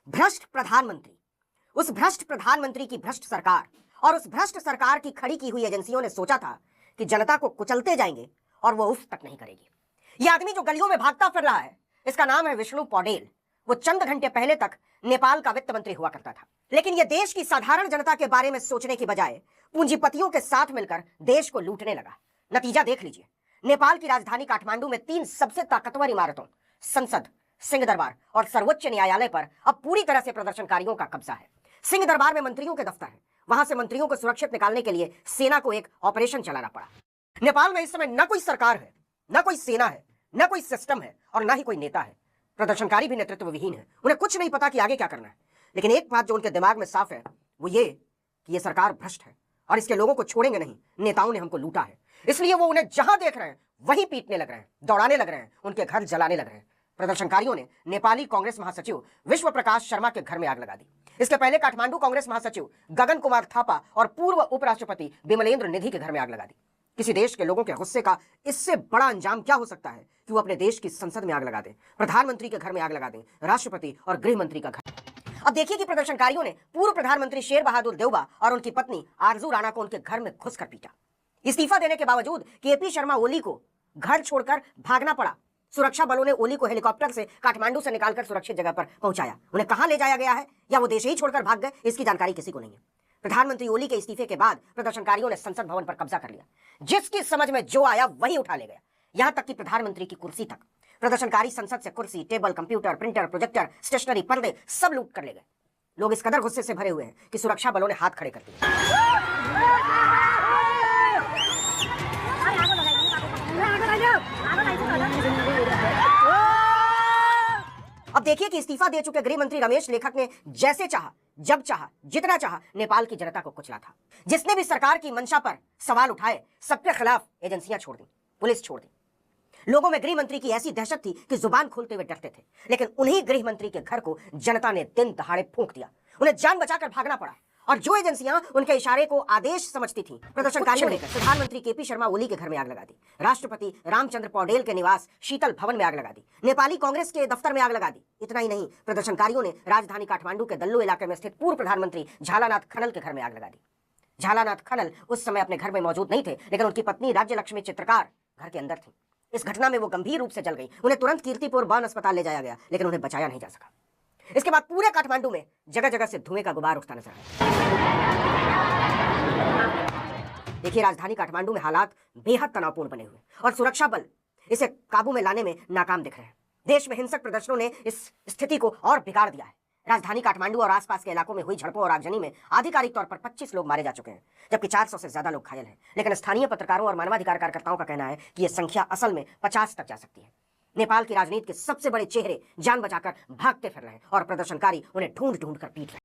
भ्रष्ट प्रधानमंत्री, उस भ्रष्ट प्रधानमंत्री की भ्रष्ट सरकार और उस भ्रष्ट सरकार की खड़ी की हुई एजेंसियों ने सोचा था कि जनता को कुचलते जाएंगे और वो उफ तक नहीं करेगी। यह आदमी जो गलियों में भागता फिर रहा है, इसका नाम है विष्णु पौडेल। वो चंद घंटे पहले तक नेपाल का वित्त मंत्री हुआ करता था, लेकिन यह देश की साधारण जनता के बारे में सोचने की बजाय पूंजीपतियों के साथ मिलकर देश को लूटने लगा। नतीजा देख लीजिए, नेपाल की राजधानी काठमांडू में 3 सबसे ताकतवर इमारतों, संसद, सिंह दरबार और सर्वोच्च न्यायालय पर अब पूरी तरह से प्रदर्शनकारियों का कब्जा है। सिंह दरबार में मंत्रियों के दफ्तर है, वहां से मंत्रियों को सुरक्षित निकालने के लिए सेना को एक ऑपरेशन चलाना पड़ा। नेपाल में इस समय न कोई सरकार है, न कोई सेना है, न कोई सिस्टम है और न ही कोई नेता है। प्रदर्शनकारी भी नेतृत्व विहीन है, उन्हें कुछ नहीं पता कि आगे क्या करना है। लेकिन एक बात जो उनके दिमाग में साफ है वो ये कि यह सरकार भ्रष्ट है और इसके लोगों को छोड़ेंगे नहीं। नेताओं ने हमको लूटा है, इसलिए वो उन्हें जहां देख रहे हैं वहीं पीटने लग रहे हैं, दौड़ाने लग रहे हैं, उनके घर जलाने लग रहे हैं। प्रदर्शनकारियों ने नेपाली कांग्रेस महासचिव विश्व प्रकाश शर्मा के घर में आग लगा दी। इसके पहले काठमांडू कांग्रेस महासचिव गगन कुमार थापा और पूर्व उपराष्ट्रपति विमलेंद्र निधि के घर में आग लगा दी। किसी देश के लोगों के गुस्से का इससे बड़ा अंजाम क्या हो सकता है कि वो अपने देश की संसद में आग लगा दें, प्रधानमंत्री के घर में आग लगा दें, राष्ट्रपति और गृह मंत्री का घर। अब देखिए कि प्रदर्शनकारियों ने पूर्व प्रधानमंत्री शेर बहादुर देउबा और उनकी पत्नी आरजू राणा को उनके घर में घुसकर पीटा। इस्तीफा देने के बावजूद केपी शर्मा ओली को घर छोड़कर भागना पड़ा। सुरक्षा बलों ने ओली को हेलीकॉप्टर से काठमांडू से निकालकर सुरक्षित जगह पर पहुंचाया। उन्हें कहां ले जाया गया है या वो देश ही छोड़कर भाग गए, इसकी जानकारी किसी को नहीं है। प्रधानमंत्री ओली के इस्तीफे के बाद प्रदर्शनकारियों ने संसद भवन पर कब्जा कर लिया। जिसकी समझ में जो आया वही उठा ले गया, यहां तक कि प्रधानमंत्री की कुर्सी तक। प्रदर्शनकारी संसद से कुर्सी, table, computer, printer, projector, stationery, पर्दे सब लूट कर ले गए। लोग इस कदर गुस्से से भरे हुए हैं कि सुरक्षा बलों ने हाथ खड़े कर दिए। अब देखिए कि इस्तीफा दे चुके गृह मंत्री रमेश लेखक ने जैसे चाहा, जब चाहा, जितना चाहा नेपाल की जनता को कुचला था। जिसने भी सरकार की मंशा पर सवाल उठाए सबके खिलाफ एजेंसियां छोड़ दी, पुलिस छोड़ दी। लोगों में गृह मंत्री की ऐसी दहशत थी कि जुबान खोलते हुए डरते थे। लेकिन उन्हीं गृह मंत्री के घर को जनता ने दिन दहाड़े फूंक दिया। उन्हें जान बचाकर भागना पड़ा और जो एजेंसियां उनके इशारे को आदेश समझती थी, प्रदर्शनकारियों ने प्रधानमंत्री केपी शर्मा ओली के घर में आग लगा दी, राष्ट्रपति रामचंद्र पौडेल के निवास शीतल भवन में आग लगा दी, नेपाली कांग्रेस के दफ्तर में आग लगा दी। इतना ही नहीं, प्रदर्शनकारियों ने राजधानी काठमांडू के दल्लू इलाके में स्थित पूर्व प्रधानमंत्री झालानाथ खनल के घर में आग लगा दी। झालानाथ खनल उस समय अपने घर में मौजूद नहीं थे, लेकिन उनकी पत्नी राज्य लक्ष्मी चित्रकार घर के अंदर थी। इस घटना में वो गंभीर रूप से जल गई। उन्हें तुरंत कीर्तिपुर बान अस्पताल ले जाया गया, लेकिन उन्हें बचाया नहीं जा सका। इसके बाद पूरे काठमांडू में जगह जगह से धुएं का गुबार उठता नजर आया। देखिए, राजधानी काठमांडू में हालात बेहद तनावपूर्ण बने हुए और सुरक्षा बल इसे काबू में लाने में नाकाम दिख रहे हैं। देश में हिंसक प्रदर्शनों ने इस स्थिति को और बिगाड़ दिया है। राजधानी काठमांडू और आसपास के इलाकों में हुई झड़पों और आगजनी में आधिकारिक तौर पर 25 लोग मारे जा चुके हैं, जबकि 400 से ज्यादा लोग घायल हैं। लेकिन स्थानीय पत्रकारों और मानवाधिकार कार्यकर्ताओं का कहना है कि यह संख्या असल में 50 तक जा सकती है। नेपाल की राजनीति के सबसे बड़े चेहरे जान बचाकर भागते फिर रहे हैं और प्रदर्शनकारी उन्हें ढूंढ ढूंढ कर पीट रहे हैं।